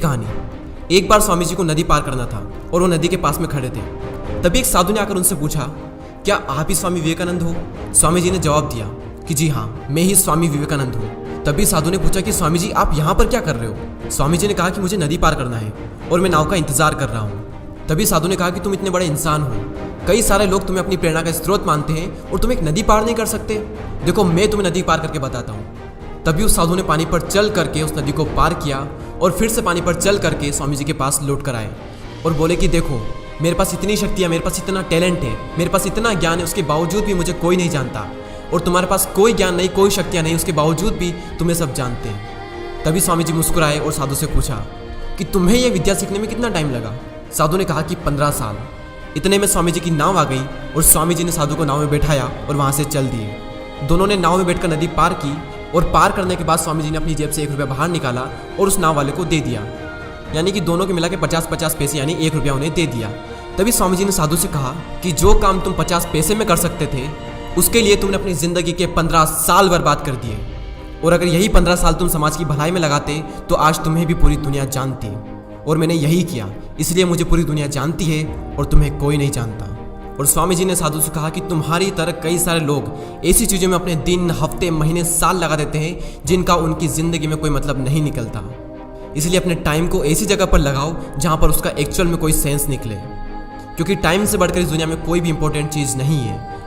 कहानी। एक बार स्वामी जी को नदी पार करना था और वो नदी के पास में खड़े थे। तभी एक साधु ने आकर उनसे पूछा, क्या आप ही स्वामी विवेकानंद हो? स्वामी जी ने जवाब दिया कि जी हाँ, मैं ही स्वामी विवेकानंद हूँ। तभी साधु ने पूछा कि स्वामी जी आप यहाँ पर क्या कर रहे हो? स्वामी जी ने कहा कि मुझे नदी पार करना है और मैं नाव का इंतजार कर रहा हूँ। तभी साधु ने कहा कि तुम इतने बड़े इंसान हो, कई सारे लोग तुम्हें अपनी प्रेरणा का स्रोत मानते हैं और तुम एक नदी पार नहीं कर सकते। देखो मैं तुम्हें नदी पार करके बताता हूँ। तभी उस साधु ने पानी पर चल करके उस नदी को पार किया और फिर से पानी पर चल करके स्वामी जी के पास लौट कर आए और बोले कि देखो मेरे पास इतनी शक्ति है, मेरे पास इतना टैलेंट है, मेरे पास इतना ज्ञान है, उसके बावजूद भी मुझे कोई नहीं जानता। और तुम्हारे पास कोई ज्ञान नहीं, कोई शक्तियाँ नहीं, उसके बावजूद भी तुम्हें सब जानते हैं। तभी स्वामी जी मुस्कुराए और साधु से पूछा कि तुम्हें यह विद्या सीखने में कितना टाइम लगा? साधु ने कहा कि 15 साल। इतने में स्वामी जी की नाव आ गई और स्वामी जी ने साधु को नाव में बैठाया और वहाँ से चल दिए। दोनों ने नाव में बैठकर नदी पार की और पार करने के बाद स्वामी जी ने अपनी जेब से 1 रुपया बाहर निकाला और उस नाव वाले को दे दिया। यानी कि दोनों के मिला के 50-50 पैसे यानी 1 रुपया उन्हें दे दिया। तभी स्वामी जी ने साधु से कहा कि जो काम तुम 50 पैसे में कर सकते थे उसके लिए तुमने अपनी ज़िंदगी के 15 साल बर्बाद कर दिए। और अगर यही 15 साल तुम समाज की भलाई में लगाते तो आज तुम्हें भी पूरी दुनिया जानती। और मैंने यही किया, इसलिए मुझे पूरी दुनिया जानती है और तुम्हें कोई नहीं जानता। और स्वामी जी ने साधु से कहा कि तुम्हारी तरह कई सारे लोग ऐसी चीज़ों में अपने दिन, हफ्ते, महीने, साल लगा देते हैं जिनका उनकी ज़िंदगी में कोई मतलब नहीं निकलता। इसलिए अपने टाइम को ऐसी जगह पर लगाओ जहाँ पर उसका एक्चुअल में कोई सेंस निकले, क्योंकि टाइम से बढ़कर इस दुनिया में कोई भी इंपॉर्टेंट चीज़ नहीं है।